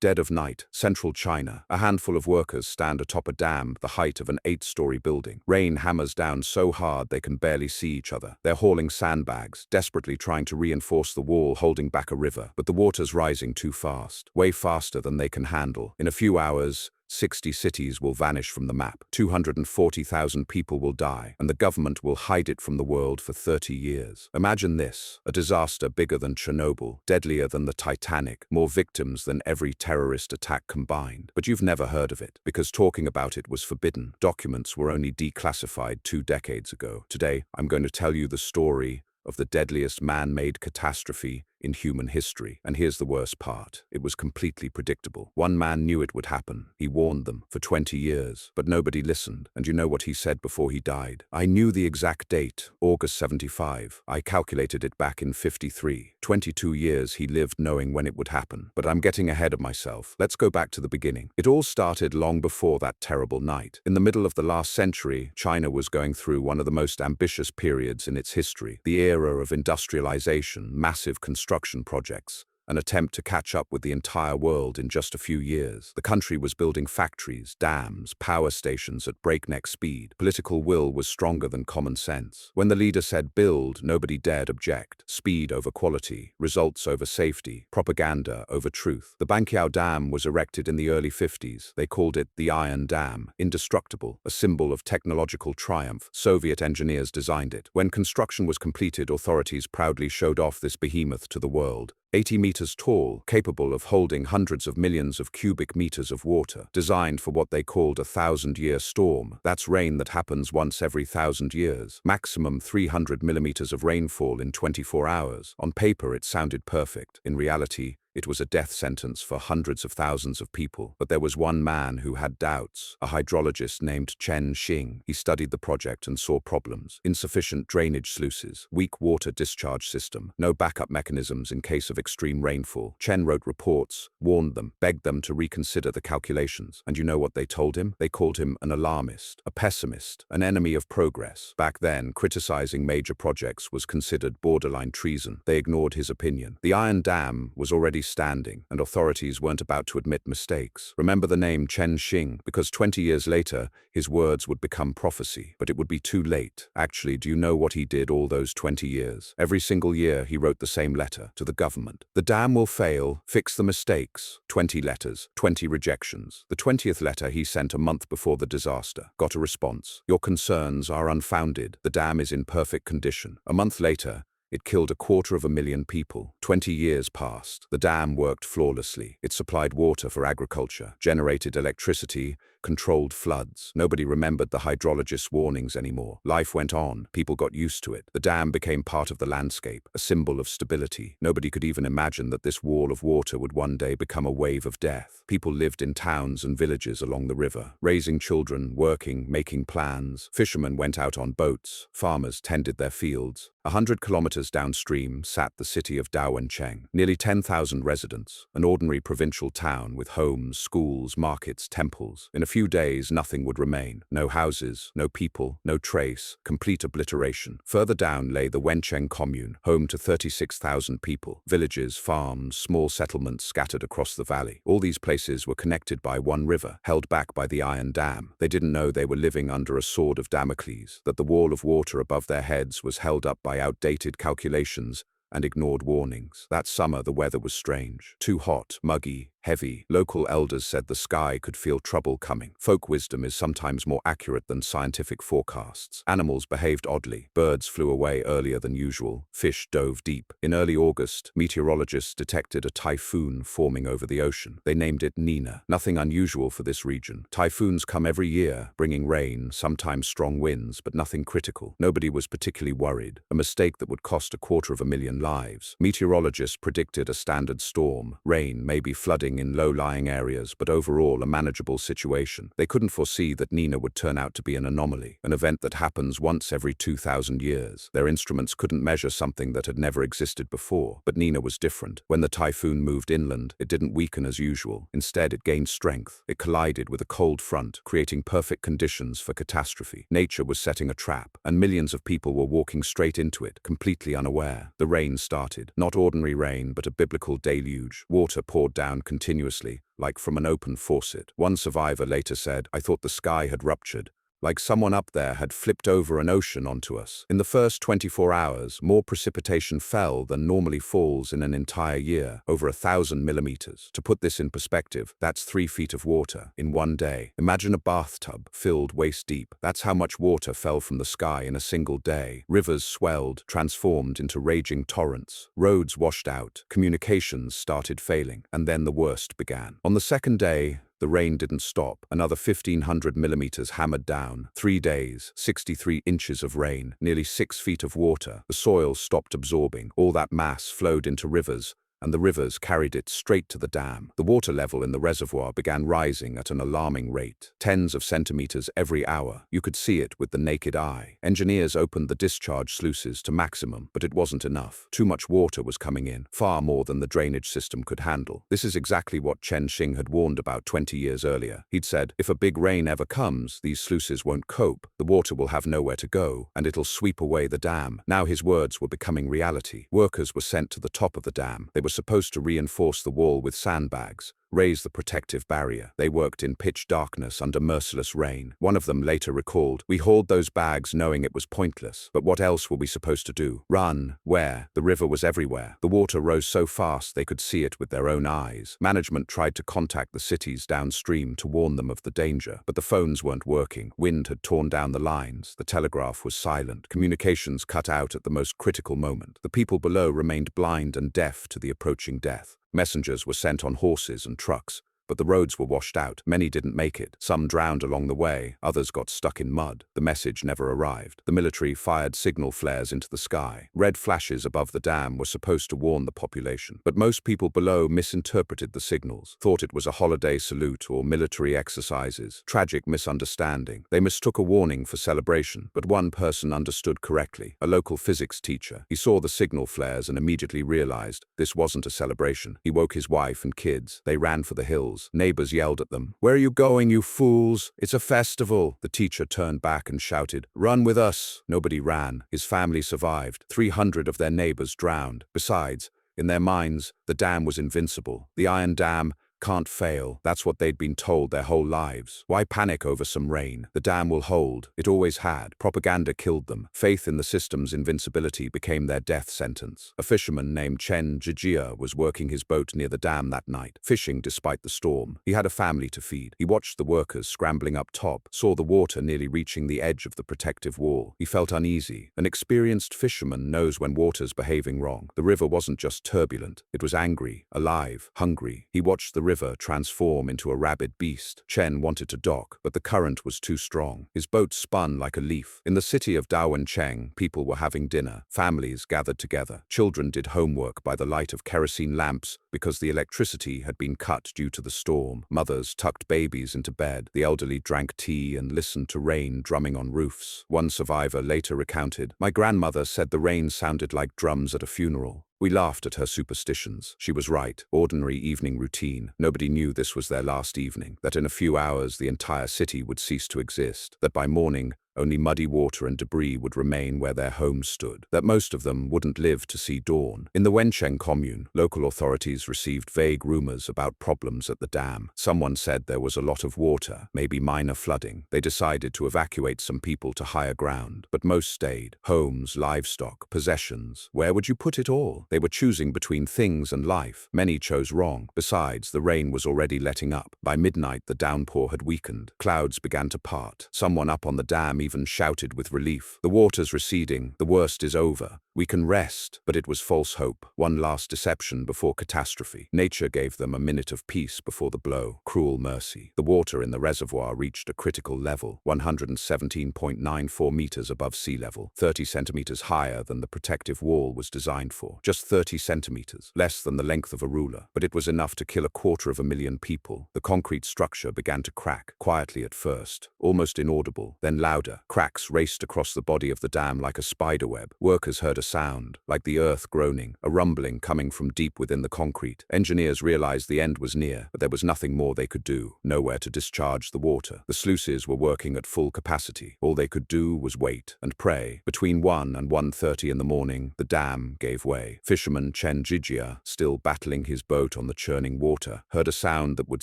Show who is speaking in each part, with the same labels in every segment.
Speaker 1: Dead of night, central China. A handful of workers stand atop a dam, the height of an 8-story building. Rain hammers down so hard they can barely see each other. They're hauling sandbags, desperately trying to reinforce the wall holding back a river. But the water's rising too fast, way faster than they can handle. In a few hours, 60 cities will vanish from the map. 240,000 people will die, and the government will hide it from the world for 30 years. Imagine this, a disaster bigger than Chernobyl, deadlier than the Titanic, more victims than every terrorist attack combined. But you've never heard of it, because talking about it was forbidden. Documents were only declassified 2 decades ago. Today, I'm going to tell you the story of the deadliest man-made catastrophe in human history. And here's the worst part. It was completely predictable. One man knew it would happen. He warned them for 20 years, but nobody listened. And you know what he said before he died? I knew the exact date, August 75. I calculated it back in 53. 22 years he lived knowing when it would happen. But I'm getting ahead of myself. Let's go back to the beginning. It all started long before that terrible night. In the middle of the last century, China was going through one of the most ambitious periods in its history. The era of industrialization, massive construction projects, an attempt to catch up with the entire world in just a few years. The country was building factories, dams, power stations at breakneck speed. Political will was stronger than common sense. When the leader said build, nobody dared object. Speed over quality, results over safety, propaganda over truth. The Banqiao Dam was erected in the early 50s. They called it the Iron Dam, indestructible, a symbol of technological triumph. Soviet engineers designed it. When construction was completed, authorities proudly showed off this behemoth to the world. 80 meters tall, capable of holding hundreds of millions of cubic meters of water, designed for what they called a 1,000-year storm. That's rain that happens once every 1,000 years. Maximum 300 millimeters of rainfall in 24 hours. On paper, it sounded perfect. In reality, it was a death sentence for hundreds of thousands of people. But there was one man who had doubts, a hydrologist named Chen Xing. He studied the project and saw problems. Insufficient drainage sluices, weak water discharge system, no backup mechanisms in case of extreme rainfall. Chen wrote reports, warned them, begged them to reconsider the calculations. And you know what they told him? They called him an alarmist, a pessimist, an enemy of progress. Back then, criticizing major projects was considered borderline treason. They ignored his opinion. The Iron Dam was already standing, and authorities weren't about to admit mistakes. Remember the name Chen Xing, because 20 years later, his words would become prophecy. But it would be too late. Actually, do you know what he did all those 20 years? Every single year, he wrote the same letter to the government. The dam will fail, fix the mistakes. 20 letters, 20 rejections. The 20th letter he sent a month before the disaster. Got a response. Your concerns are unfounded. The dam is in perfect condition. A month later, it killed 250,000 people. 20 years passed. The dam worked flawlessly. It supplied water for agriculture, generated electricity, controlled floods. Nobody remembered the hydrologist's warnings anymore. Life went on. People got used to it. The dam became part of the landscape, a symbol of stability. Nobody could even imagine that this wall of water would one day become a wave of death. People lived in towns and villages along the river, raising children, working, making plans. Fishermen went out on boats. Farmers tended their fields. 100 kilometers downstream sat the city of Dawencheng, nearly 10,000 residents, an ordinary provincial town with homes, schools, markets, temples. In a few days, nothing would remain. No houses, no people, no trace, complete obliteration. Further down lay the Wencheng commune, home to 36,000 people. Villages, farms, small settlements scattered across the valley. All these places were connected by one river, held back by the Iron Dam. They didn't know they were living under a sword of Damocles, that the wall of water above their heads was held up by outdated calculations and ignored warnings. That summer, the weather was strange. Too hot, muggy, heavy. Local elders said the sky could feel trouble coming. Folk wisdom is sometimes more accurate than scientific forecasts. Animals behaved oddly. Birds flew away earlier than usual. Fish dove deep. In early August, meteorologists detected a typhoon forming over the ocean. They named it Nina. Nothing unusual for this region. Typhoons come every year, bringing rain, sometimes strong winds, but nothing critical. Nobody was particularly worried. A mistake that would cost 250,000 lives. Meteorologists predicted a standard storm, rain, maybe flooding in low-lying areas, but overall a manageable situation. They couldn't foresee that Nina would turn out to be an anomaly, an event that happens once every 2,000 years. Their instruments couldn't measure something that had never existed before, but Nina was different. When the typhoon moved inland, it didn't weaken as usual. Instead, it gained strength. It collided with a cold front, creating perfect conditions for catastrophe. Nature was setting a trap, and millions of people were walking straight into it, completely unaware. The rain started. Not ordinary rain, but a biblical deluge. Water poured down continuously, continuously, like from an open faucet. One survivor later said, "I thought the sky had ruptured, like someone up there had flipped over an ocean onto us." In the first 24 hours, more precipitation fell than normally falls in an entire year, over 1,000 millimeters. To put this in perspective, that's 3 feet of water in one day. Imagine a bathtub filled waist deep. That's how much water fell from the sky in a single day. Rivers swelled, transformed into raging torrents. Roads washed out. Communications started failing. And then the worst began. On the second day, the rain didn't stop. Another 1,500 millimeters hammered down. 3 days, 63 inches of rain, nearly 6 feet of water. The soil stopped absorbing. All that mass flowed into rivers, and the rivers carried it straight to the dam. The water level in the reservoir began rising at an alarming rate, tens of centimeters every hour. You could see it with the naked eye. Engineers opened the discharge sluices to maximum, but it wasn't enough. Too much water was coming in, far more than the drainage system could handle. This is exactly what Chen Xing had warned about 20 years earlier. He'd said, if a big rain ever comes, these sluices won't cope, the water will have nowhere to go, and it'll sweep away the dam. Now his words were becoming reality. Workers were sent to the top of the dam. They were supposed to reinforce the wall with sandbags, raise the protective barrier. They worked in pitch darkness under merciless rain. One of them later recalled, "We hauled those bags knowing it was pointless. But what else were we supposed to do? Run? Where? The river was everywhere. The water rose so fast they could see it with their own eyes. Management tried to contact the cities downstream to warn them of the danger, but the phones weren't working. Wind had torn down the lines. The telegraph was silent. Communications cut out at the most critical moment. The people below remained blind and deaf to the approaching death. Messengers were sent on horses and trucks, but the roads were washed out. Many didn't make it. Some drowned along the way, others got stuck in mud. The message never arrived. The military fired signal flares into the sky. Red flashes above the dam were supposed to warn the population, but most people below misinterpreted the signals, thought it was a holiday salute or military exercises. Tragic misunderstanding. They mistook a warning for celebration, but one person understood correctly, a local physics teacher. He saw the signal flares and immediately realized this wasn't a celebration. He woke his wife and kids. They ran for the hills. Neighbors yelled at them, "Where are you going, you fools? It's a festival." The teacher turned back and shouted, "Run with us." Nobody ran. His family survived. 300 of their neighbors drowned. Besides, in their minds, the dam was invincible. The Iron Dam can't fail. That's what they'd been told their whole lives. Why panic over some rain? The dam will hold. It always had. Propaganda killed them. Faith in the system's invincibility became their death sentence. A fisherman named Chen Xing was working his boat near the dam that night, fishing despite the storm. He had a family to feed. He watched the workers scrambling up top, saw the water nearly reaching the edge of the protective wall. He felt uneasy. An experienced fisherman knows when water's behaving wrong. The river wasn't just turbulent. It was angry, alive, hungry. He watched the river transform into a rabid beast. Chen wanted to dock, but the current was too strong. His boat spun like a leaf. In the city of Dawencheng, people were having dinner. Families gathered together. Children did homework by the light of kerosene lamps because the electricity had been cut due to the storm. Mothers tucked babies into bed. The elderly drank tea and listened to rain drumming on roofs. One survivor later recounted, "My grandmother said the rain sounded like drums at a funeral. We laughed at her superstitions. She was right. Ordinary evening routine. Nobody knew this was their last evening, that in a few hours the entire city would cease to exist, that by morning only muddy water and debris would remain where their homes stood, that most of them wouldn't live to see dawn." In the Wencheng commune, local authorities received vague rumors about problems at the dam. Someone said there was a lot of water, maybe minor flooding. They decided to evacuate some people to higher ground, but most stayed. Homes, livestock, possessions. Where would you put it all? They were choosing between things and life. Many chose wrong. Besides, the rain was already letting up. By midnight, the downpour had weakened. Clouds began to part. Someone up on the dam even shouted with relief, "The water's receding. The worst is over. We can rest." But it was false hope. One last deception before catastrophe. Nature gave them a minute of peace before the blow. Cruel mercy. The water in the reservoir reached a critical level, 117.94 meters above sea level, 30 centimeters higher than the protective wall was designed for. Just 30 centimeters, less than the length of a ruler. But it was enough to kill 250,000 people. The concrete structure began to crack, quietly at first, almost inaudible, then louder. Cracks raced across the body of the dam like a spiderweb. Workers heard a sound, like the earth groaning, a rumbling coming from deep within the concrete. Engineers realized the end was near, but there was nothing more they could do, nowhere to discharge the water. The sluices were working at full capacity. All they could do was wait and pray. Between 1 and 1:30 in the morning, the dam gave way. Fisherman Chen Xing, still battling his boat on the churning water, heard a sound that would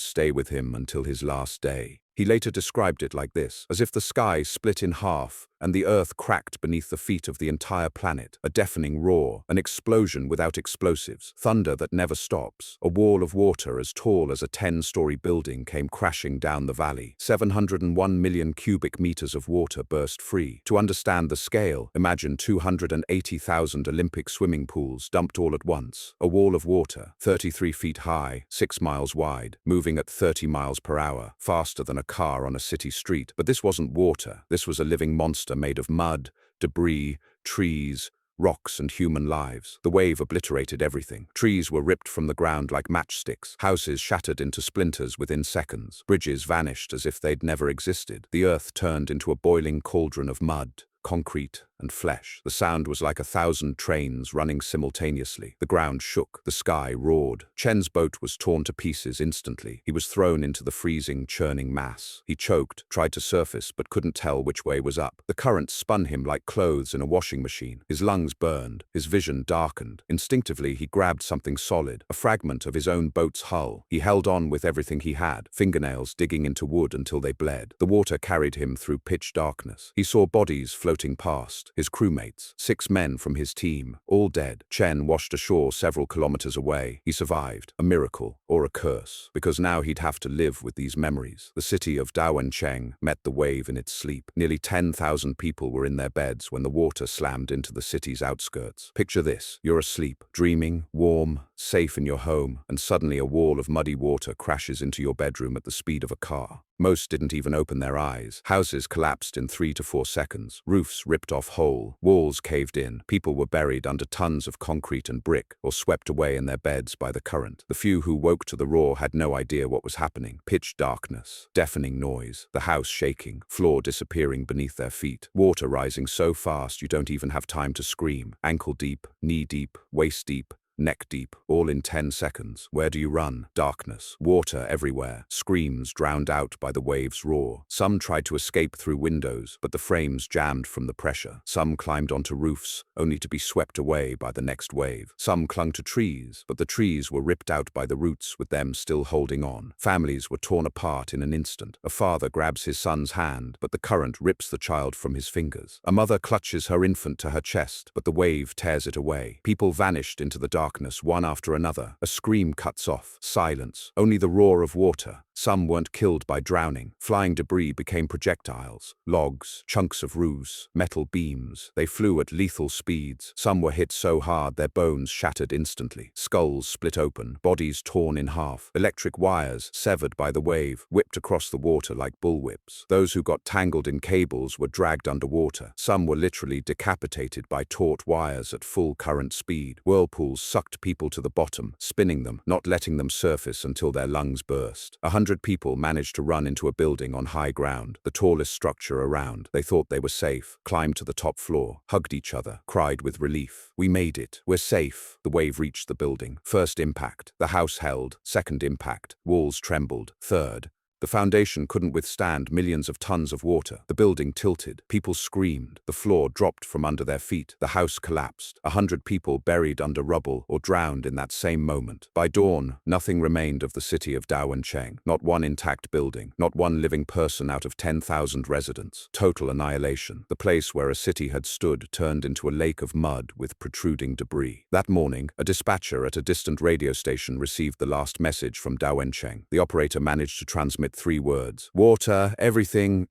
Speaker 1: stay with him until his last day. He later described it like this: as if the sky split in half and the earth cracked beneath the feet of the entire planet. A deafening roar, an explosion without explosives, thunder that never stops. A wall of water as tall as a 10-story building came crashing down the valley. 701 million cubic meters of water burst free. To understand the scale, imagine 280,000 Olympic swimming pools dumped all at once. A wall of water, 33 feet high, 6 miles wide, moving at 30 miles per hour, faster than a car on a city street. But this wasn't water. This was a living monster made of mud, debris, trees, rocks and human lives. The wave obliterated everything. Trees were ripped from the ground like matchsticks. Houses shattered into splinters within seconds. Bridges vanished as if they'd never existed. The earth turned into a boiling cauldron of mud, concrete and flesh. The sound was like 1,000 trains running simultaneously. The ground shook. The sky roared. Chen's boat was torn to pieces instantly. He was thrown into the freezing, churning mass. He choked, tried to surface, but couldn't tell which way was up. The current spun him like clothes in a washing machine. His lungs burned. His vision darkened. Instinctively, he grabbed something solid, a fragment of his own boat's hull. He held on with everything he had, fingernails digging into wood until they bled. The water carried him through pitch darkness. He saw bodies floating past. His crewmates, 6 men from his team, all dead. Chen washed ashore several kilometers away. He survived. A miracle or a curse, because now he'd have to live with these memories. The city of Dawencheng met the wave in its sleep. Nearly 10,000 people were in their beds when the water slammed into the city's outskirts. Picture this: you're asleep, dreaming, warm, safe in your home, and suddenly a wall of muddy water crashes into your bedroom at the speed of a car. Most didn't even open their eyes. Houses collapsed in 3 to 4 seconds. Roofs ripped off whole. Walls caved in. People were buried under tons of concrete and brick, or swept away in their beds by the current. The few who woke to the roar had no idea what was happening. Pitch darkness, deafening noise, the house shaking, floor disappearing beneath their feet, water rising so fast you don't even have time to scream. Ankle deep, knee deep, waist deep, neck deep, all in 10 seconds. Where do you run? Darkness, water everywhere, screams drowned out by the wave's roar. Some tried to escape through windows, but the frames jammed from the pressure. Some climbed onto roofs, only to be swept away by the next wave. Some clung to trees, but the trees were ripped out by the roots, with them still holding on. Families were torn apart in an instant. A father grabs his son's hand, but the current rips the child from his fingers. A mother clutches her infant to her chest, but the wave tears it away. People vanished into the darkness, one after another. A scream cuts off. Silence. Only the roar of water. Some weren't killed by drowning. Flying debris became projectiles. Logs, chunks of roofs, metal beams. They flew at lethal speeds. Some were hit so hard their bones shattered instantly. Skulls split open. Bodies torn in half. Electric wires, severed by the wave, whipped across the water like bullwhips. Those who got tangled in cables were dragged underwater. Some were literally decapitated by taut wires at full current speed. Whirlpools sucked people to the bottom, spinning them, not letting them surface until their lungs burst. 100 people managed to run into a building on high ground, the tallest structure around. They thought they were safe, climbed to the top floor, hugged each other, cried with relief. We made it. We're safe. The wave reached the building. First impact. The house held. Second impact. Walls trembled. Third. The foundation couldn't withstand millions of tons of water. The building tilted. People screamed. The floor dropped from under their feet. The house collapsed. 100 people buried under rubble or drowned in that same moment. By dawn, nothing remained of the city of Dawencheng. Not one intact building. Not one living person out of 10,000 residents. Total annihilation. The place where a city had stood turned into a lake of mud with protruding debris. That morning, a dispatcher at a distant radio station received the last message from Dawencheng. The operator managed to transmit 3 words: water, everything,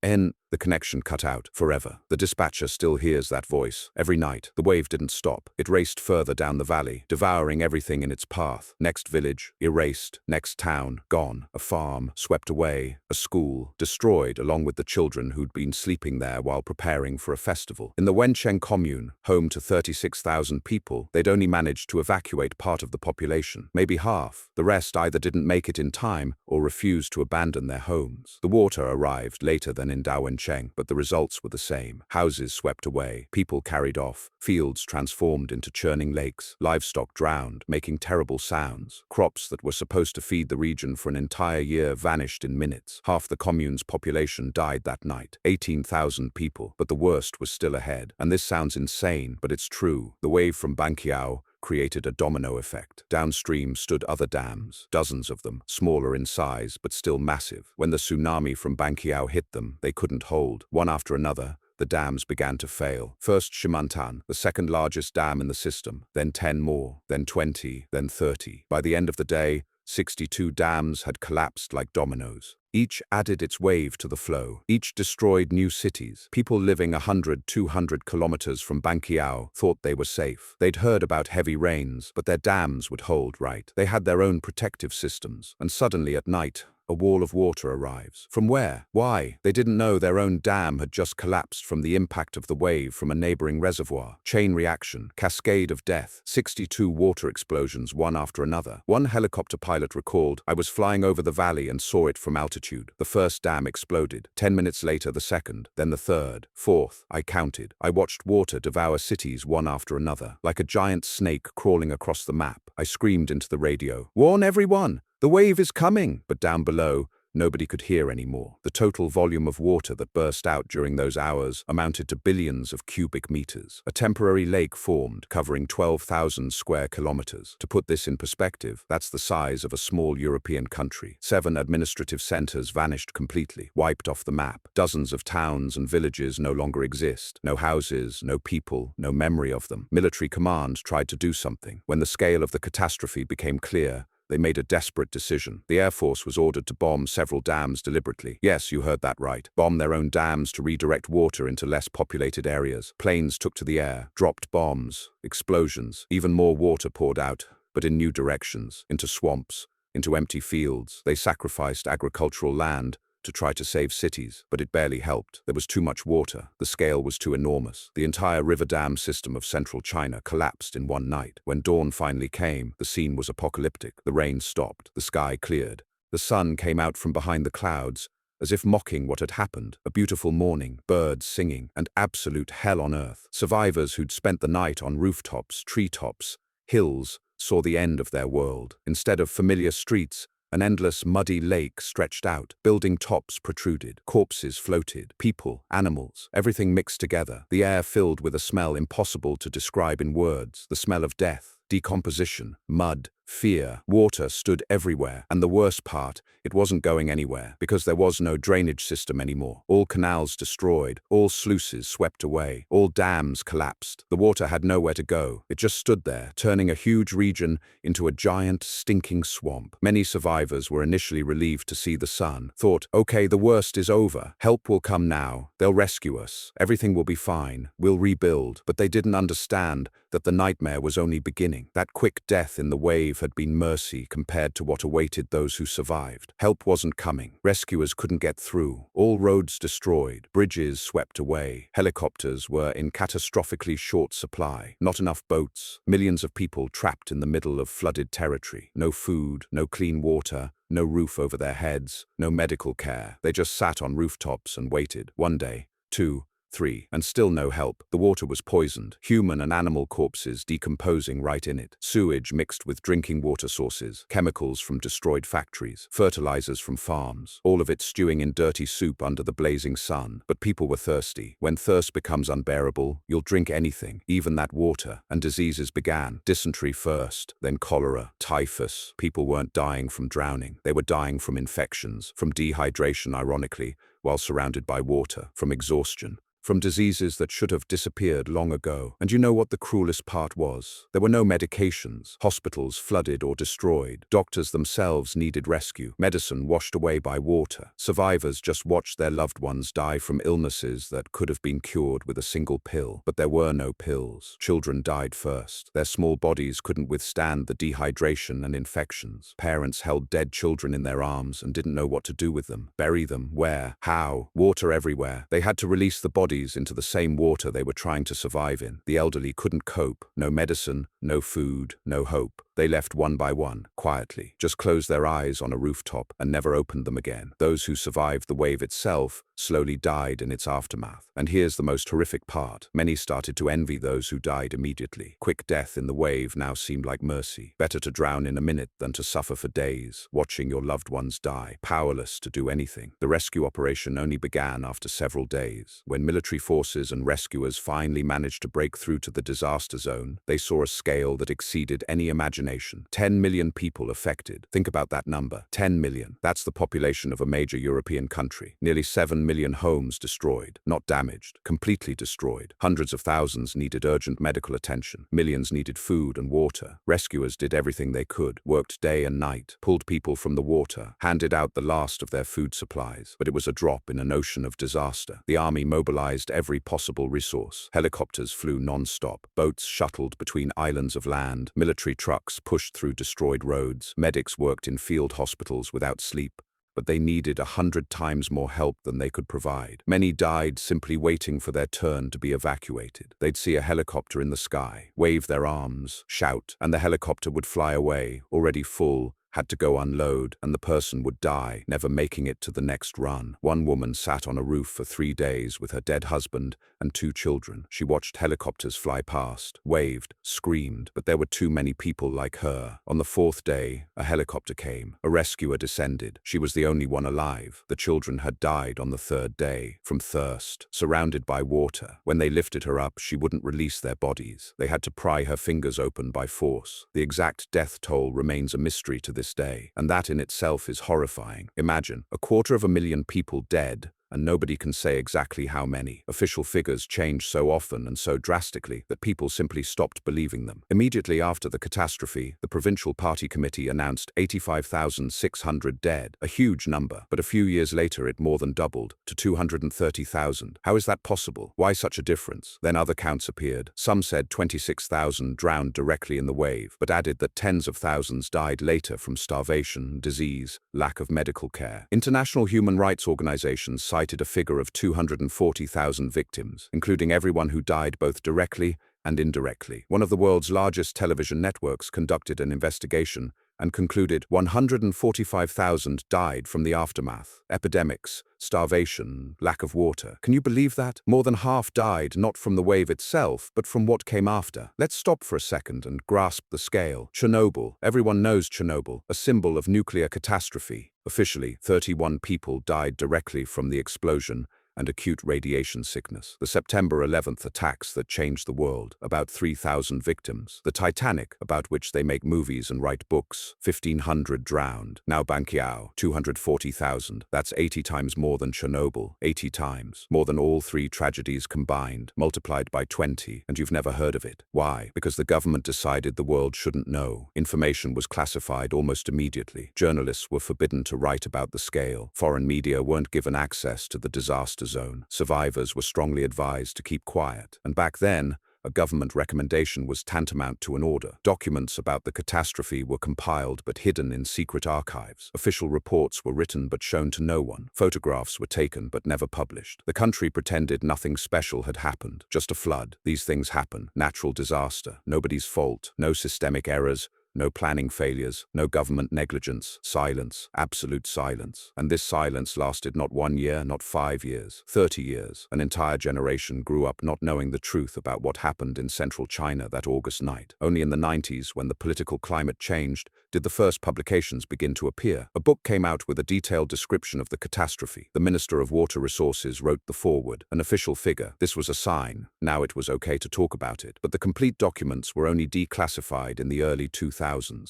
Speaker 1: The connection cut out forever. The dispatcher still hears that voice. Every night, the wave didn't stop. It raced further down the valley, devouring everything in its path. Next village, erased. Next town, gone. A farm, swept away. A school, destroyed along with the children who'd been sleeping there while preparing for a festival. In the Wencheng commune, home to 36,000 people, they'd only managed to evacuate part of the population, maybe half. The rest either didn't make it in time or refused to abandon their homes. The water arrived later than in Dawencheng, but the results were the same. Houses swept away, people carried off, fields transformed into churning lakes, livestock drowned, making terrible sounds. Crops that were supposed to feed the region for an entire year vanished in minutes. Half the commune's population died that night, 18,000 people, but the worst was still ahead. And this sounds insane, but it's true. The wave from Banqiao created a domino effect. Downstream stood other dams, dozens of them, smaller in size but still massive. When the tsunami from Banqiao hit them, they couldn't hold. One after another, the dams began to fail. First Shimantan, the second largest dam in the system, then 10 more, then 20, then 30. By the end of the day, 62 dams had collapsed like dominoes. Each added its wave to the flow. Each destroyed new cities. People living 100, 200 kilometers from Banqiao thought they were safe. They'd heard about heavy rains, but their dams would hold right. They had their own protective systems. And suddenly at night, a wall of water arrives. From where? Why? They didn't know their own dam had just collapsed from the impact of the wave from a neighboring reservoir. Chain reaction, cascade of death, 62 water explosions one after another. One helicopter pilot recalled, "I was flying over the valley and saw it from altitude. The first dam exploded. 10 minutes later, the second, then the third, fourth. I counted. I watched water devour cities one after another, like a giant snake crawling across the map. I screamed into the radio, 'Warn everyone! The wave is coming!' But down below, nobody could hear anymore. The total volume of water that burst out during those hours amounted to billions of cubic meters. A temporary lake formed, covering 12,000 square kilometers. To put this in perspective, that's the size of a small European country. 7 administrative centers vanished completely, wiped off the map. Dozens of towns and villages no longer exist. No houses, no people, no memory of them. Military command tried to do something. When the scale of the catastrophe became clear, they made a desperate decision. The Air Force was ordered to bomb several dams deliberately. Yes, you heard that right. Bomb their own dams to redirect water into less populated areas. Planes took to the air, dropped bombs, explosions. Even more water poured out, but in new directions, into swamps, into empty fields. They sacrificed agricultural land to try to save cities, but it barely helped. There was too much water. The scale was too enormous. The entire river dam system of central China collapsed in one night. When dawn finally came, the scene was apocalyptic. The rain stopped. The sky cleared. The sun came out from behind the clouds, as if mocking what had happened. A beautiful morning, birds singing, and absolute hell on earth. Survivors who'd spent the night on rooftops, treetops, hills, saw the end of their world. Instead of familiar streets, an endless muddy lake stretched out. Building tops protruded. Corpses floated. People, animals, everything mixed together. The air filled with a smell impossible to describe in words. The smell of death, decomposition, mud, fear. Water stood everywhere, and the worst part, it wasn't going anywhere, because there was no drainage system anymore. All canals destroyed, all sluices swept away, all dams collapsed. The water had nowhere to go. It just stood there, turning a huge region into a giant, stinking swamp. Many survivors were initially relieved to see the sun, thought, okay, the worst is over. Help will come now. They'll rescue us. Everything will be fine. We'll rebuild. But they didn't understand that the nightmare was only beginning. That quick death in the wave had been mercy compared to what awaited those who survived. Help wasn't coming. Rescuers couldn't get through. All roads destroyed. Bridges swept away. Helicopters were in catastrophically short supply. Not enough boats. Millions of people trapped in the middle of flooded territory. No food, no clean water, no roof over their heads, no medical care. They just sat on rooftops and waited. 1 day, 2, 3, and still no help. The water was poisoned, human and animal corpses decomposing right in it. Sewage mixed with drinking water sources, chemicals from destroyed factories, fertilizers from farms, all of it stewing in dirty soup under the blazing sun. But people were thirsty. When thirst becomes unbearable, you'll drink anything, even that water, and diseases began. Dysentery first, then cholera, typhus. People weren't dying from drowning. They were dying from infections, from dehydration, ironically, while surrounded by water, from exhaustion, from diseases that should have disappeared long ago. And you know what the cruelest part was? There were no medications. Hospitals flooded or destroyed. Doctors themselves needed rescue. Medicine washed away by water. Survivors just watched their loved ones die from illnesses that could have been cured with a single pill. But there were no pills. Children died first. Their small bodies couldn't withstand the dehydration and infections. Parents held dead children in their arms and didn't know what to do with them. Bury them? Where? How? Water everywhere. They had to release the bodies into the same water they were trying to survive in. The elderly couldn't cope. No medicine, no food, no hope. They left one by one, quietly, just closed their eyes on a rooftop and never opened them again. Those who survived the wave itself slowly died in its aftermath. And here's the most horrific part. Many started to envy those who died immediately. Quick death in the wave now seemed like mercy. Better to drown in a minute than to suffer for days, watching your loved ones die, powerless to do anything. The rescue operation only began after several days. When military forces and rescuers finally managed to break through to the disaster zone, they saw a scale that exceeded any imagination. 10 million people affected. Think about that number. 10 million. That's the population of a major European country. Nearly 7 million homes destroyed. Not damaged. Completely destroyed. Hundreds of thousands needed urgent medical attention. Millions needed food and water. Rescuers did everything they could, worked day and night, pulled people from the water, handed out the last of their food supplies. But it was a drop in an ocean of disaster. The army mobilized every possible resource. Helicopters flew non-stop. Boats shuttled between islands of land. Military trucks pushed through destroyed roads. Medics worked in field hospitals without sleep. But they needed 100 times more help than they could provide. Many died simply waiting for their turn to be evacuated. They'd see a helicopter in the sky, wave their arms, shout, and the helicopter would fly away, already full, had to go unload, and the person would die, never making it to the next run. One woman sat on a roof for 3 days with her dead husband and 2 children. She watched helicopters fly past, waved, screamed, but there were too many people like her. On the 4th day, a helicopter came. A rescuer descended. She was the only one alive. The children had died on the 3rd day, from thirst, surrounded by water. When they lifted her up, she wouldn't release their bodies. They had to pry her fingers open by force. The exact death toll remains a mystery to this day, and that in itself is horrifying. Imagine, 250,000 people dead, and nobody can say exactly how many. Official figures change so often and so drastically that people simply stopped believing them. Immediately after the catastrophe, the Provincial Party Committee announced 85,600 dead, a huge number, but a few years later it more than doubled to 230,000. How is that possible? Why such a difference? Then other counts appeared. Some said 26,000 drowned directly in the wave, but added that tens of thousands died later from starvation, disease, lack of medical care. International human rights organizations cited a figure of 240,000 victims, including everyone who died both directly and indirectly. One of the world's largest television networks conducted an investigation and concluded 145,000 died from the aftermath. Epidemics, starvation, lack of water. Can you believe that? More than half died not from the wave itself, but from what came after. Let's stop for a second and grasp the scale. Chernobyl. Everyone knows Chernobyl, a symbol of nuclear catastrophe. Officially, 31 people died directly from the explosion and acute radiation sickness. The September 11th attacks that changed the world, about 3,000 victims. The Titanic, about which they make movies and write books, 1,500 drowned. Now Banqiao, 240,000. That's 80 times more than Chernobyl, 80 times. More than all 3 tragedies combined, multiplied by 20, and you've never heard of it. Why? Because the government decided the world shouldn't know. Information was classified almost immediately. Journalists were forbidden to write about the scale. Foreign media weren't given access to the disaster zone. Survivors were strongly advised to keep quiet. And back then, a government recommendation was tantamount to an order. Documents about the catastrophe were compiled but hidden in secret archives. Official reports were written but shown to no one. Photographs were taken but never published. The country pretended nothing special had happened. Just a flood. These things happen. Natural disaster. Nobody's fault. No systemic errors. No planning failures, no government negligence, silence, absolute silence. And this silence lasted not 1 year, not 5 years, 30 years. An entire generation grew up not knowing the truth about what happened in central China that August night. Only in the 90s, when the political climate changed, did the first publications begin to appear. A book came out with a detailed description of the catastrophe. The Minister of Water Resources wrote the foreword, an official figure. This was a sign. Now it was okay to talk about it. But the complete documents were only declassified in the early 2000s.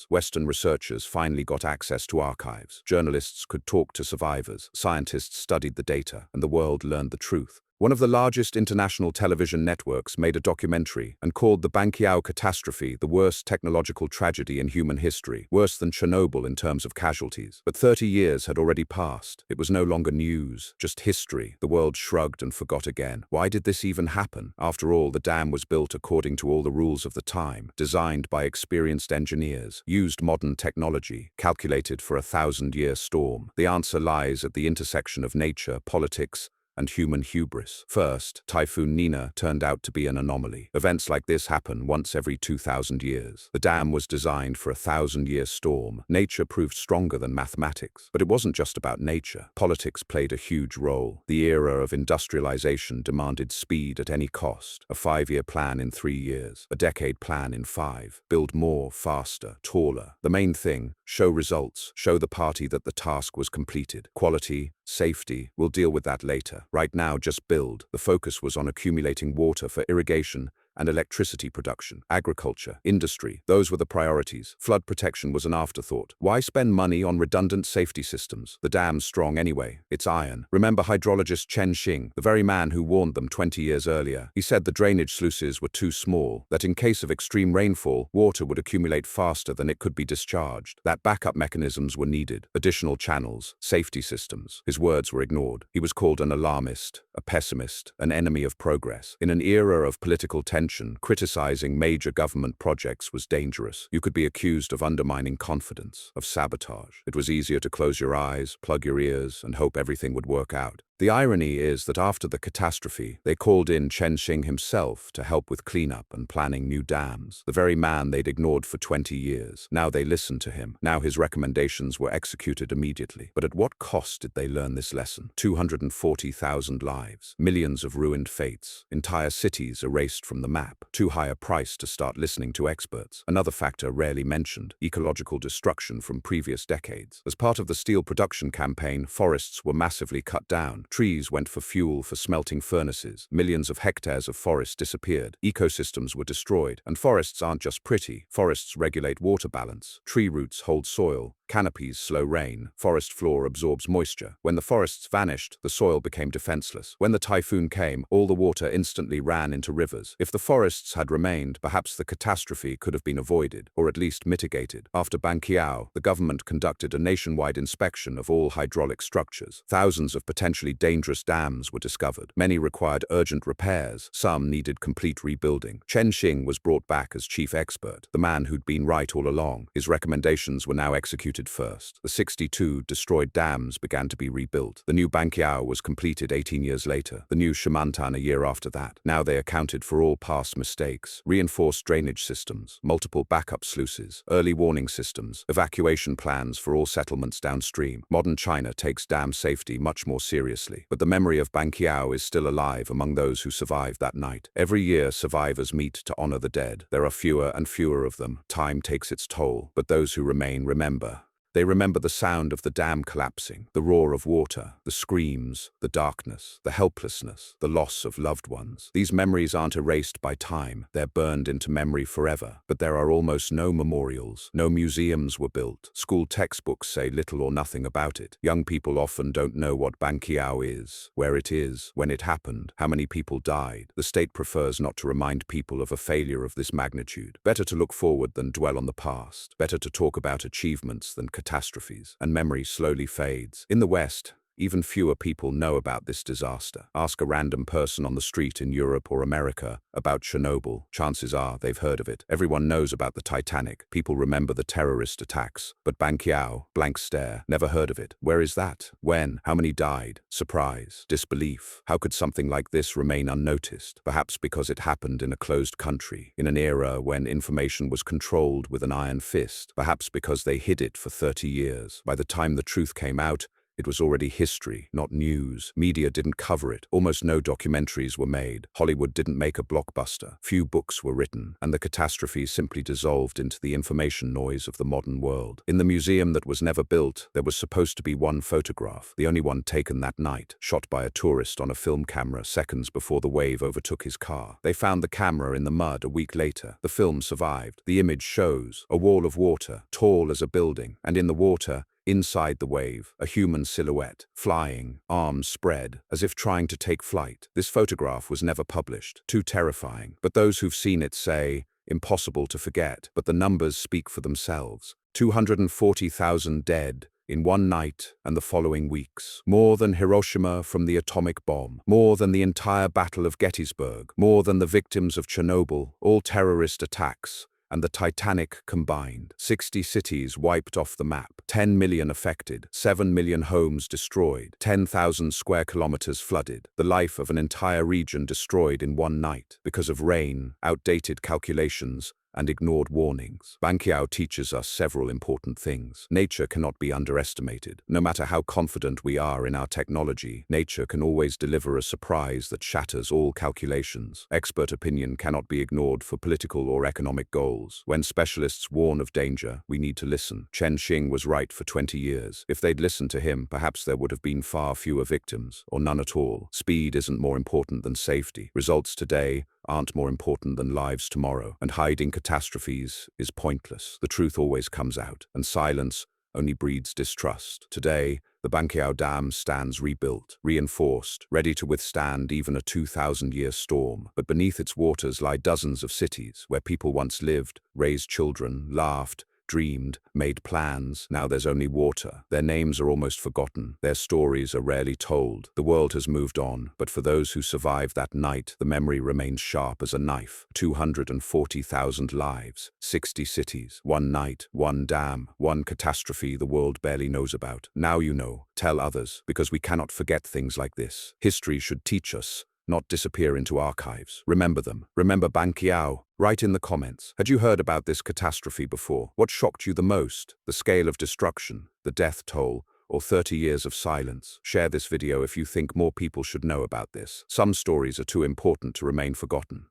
Speaker 1: Western researchers finally got access to archives. Journalists could talk to survivors. Scientists studied the data, and the world learned the truth. One of the largest international television networks made a documentary and called the Banqiao Catastrophe the worst technological tragedy in human history, worse than Chernobyl in terms of casualties. But 30 years had already passed. It was no longer news, just history. The world shrugged and forgot again. Why did this even happen? After all, the dam was built according to all the rules of the time, designed by experienced engineers, used modern technology, calculated for a 1,000-year storm. The answer lies at the intersection of nature, politics, and human hubris. First, Typhoon Nina turned out to be an anomaly. Events like this happen once every 2,000 years. The dam was designed for a 1,000-year storm. Nature proved stronger than mathematics. But it wasn't just about nature. Politics played a huge role. The era of industrialization demanded speed at any cost. A 5-year plan in 3 years. A decade plan in 5. Build more, faster, taller. The main thing, show results. Show the party that the task was completed. Quality, safety, we'll deal with that later. Right now, just build. The focus was on accumulating water for irrigation and electricity production, agriculture, industry. Those were the priorities. Flood protection was an afterthought. Why spend money on redundant safety systems? The dam's strong anyway. It's iron. Remember hydrologist Chen Xing, the very man who warned them 20 years earlier. He said the drainage sluices were too small, that in case of extreme rainfall, water would accumulate faster than it could be discharged. That backup mechanisms were needed. Additional channels, safety systems. His words were ignored. He was called an alarmist, a pessimist, an enemy of progress. In an era of political tension, criticizing major government projects was dangerous. You could be accused of undermining confidence, of sabotage. It was easier to close your eyes, plug your ears, and hope everything would work out. The irony is that after the catastrophe, they called in Chen Xing himself to help with cleanup and planning new dams. The very man they'd ignored for 20 years. Now they listened to him. Now his recommendations were executed immediately. But at what cost did they learn this lesson? 240,000 lives, millions of ruined fates, entire cities erased from the map. Too high a price to start listening to experts. Another factor rarely mentioned, ecological destruction from previous decades. As part of the steel production campaign, forests were massively cut down. Trees went for fuel for smelting furnaces. Millions of hectares of forest disappeared. Ecosystems were destroyed. And forests aren't just pretty. Forests regulate water balance. Tree roots hold soil. Canopies slow rain. Forest floor absorbs moisture. When the forests vanished, the soil became defenseless. When the typhoon came, all the water instantly ran into rivers. If the forests had remained, perhaps the catastrophe could have been avoided, or at least mitigated. After Banqiao, the government conducted a nationwide inspection of all hydraulic structures. Thousands of potentially dangerous dams were discovered. Many required urgent repairs. Some needed complete rebuilding. Chen Xing was brought back as chief expert, the man who'd been right all along. His recommendations were now executed first. The 62 destroyed dams began to be rebuilt. The new Banqiao was completed 18 years later. The new Shimantan a year after that. Now they accounted for all past mistakes. Reinforced drainage systems, multiple backup sluices, early warning systems, evacuation plans for all settlements downstream. Modern China takes dam safety much more seriously. But the memory of Banqiao is still alive among those who survived that night. Every year, survivors meet to honor the dead. There are fewer and fewer of them. Time takes its toll. But those who remain remember. They remember the sound of the dam collapsing, the roar of water, the screams, the darkness, the helplessness, the loss of loved ones. These memories aren't erased by time, they're burned into memory forever. But there are almost no memorials, no museums were built. School textbooks say little or nothing about it. Young people often don't know what Banqiao is, where it is, when it happened, how many people died. The state prefers not to remind people of a failure of this magnitude. Better to look forward than dwell on the past. Better to talk about achievements than catastrophes, and memory slowly fades. In the West, even fewer people know about this disaster. Ask a random person on the street in Europe or America about Chernobyl. Chances are they've heard of it. Everyone knows about the Titanic. People remember the terrorist attacks. But Banqiao, blank stare, never heard of it. Where is that? When? How many died? Surprise. Disbelief. How could something like this remain unnoticed? Perhaps because it happened in a closed country, in an era when information was controlled with an iron fist. Perhaps because they hid it for 30 years. By the time the truth came out, it was already history, not news. Media didn't cover it. Almost no documentaries were made. Hollywood didn't make a blockbuster. Few books were written, and the catastrophe simply dissolved into the information noise of the modern world. In the museum that was never built, there was supposed to be one photograph, the only one taken that night, shot by a tourist on a film camera seconds before the wave overtook his car. They found the camera in the mud a week later. The film survived. The image shows a wall of water, tall as a building, and in the water, inside the wave, a human silhouette, flying, arms spread, as if trying to take flight. This photograph was never published, too terrifying. But those who've seen it say, impossible to forget. But the numbers speak for themselves. 240,000 dead in one night and the following weeks. More than Hiroshima from the atomic bomb. More than the entire Battle of Gettysburg. More than the victims of Chernobyl. All terrorist attacks. and the Titanic combined. 60 cities wiped off the map, 10 million affected, 7 million homes destroyed, 10,000 square kilometers flooded, the life of an entire region destroyed in one night because of rain, outdated calculations, and ignored warnings. Banqiao teaches us several important things. Nature cannot be underestimated. No matter how confident we are in our technology, nature can always deliver a surprise that shatters all calculations. Expert opinion cannot be ignored for political or economic goals. When specialists warn of danger, we need to listen. Chen Xing was right for 20 years. If they'd listened to him, perhaps there would have been far fewer victims, or none at all. Speed isn't more important than safety. Results today aren't more important than lives tomorrow, and hiding catastrophes is pointless. The truth always comes out, and silence only breeds distrust. Today, the Banqiao Dam stands rebuilt, reinforced, ready to withstand even a 2,000-year storm. But beneath its waters lie dozens of cities where people once lived, raised children, laughed, dreamed, made plans. Now there's only water. Their names are almost forgotten. Their stories are rarely told. The world has moved on, but for those who survived that night, the memory remains sharp as a knife. 240,000 lives, 60 cities, one night, one dam, one catastrophe the world barely knows about. Now you know. Tell others, because we cannot forget things like this. History should teach us, not disappear into archives. Remember them. Remember Banqiao. Write in the comments. Had you heard about this catastrophe before? What shocked you the most? The scale of destruction, the death toll, or 30 years of silence? Share this video if you think more people should know about this. Some stories are too important to remain forgotten.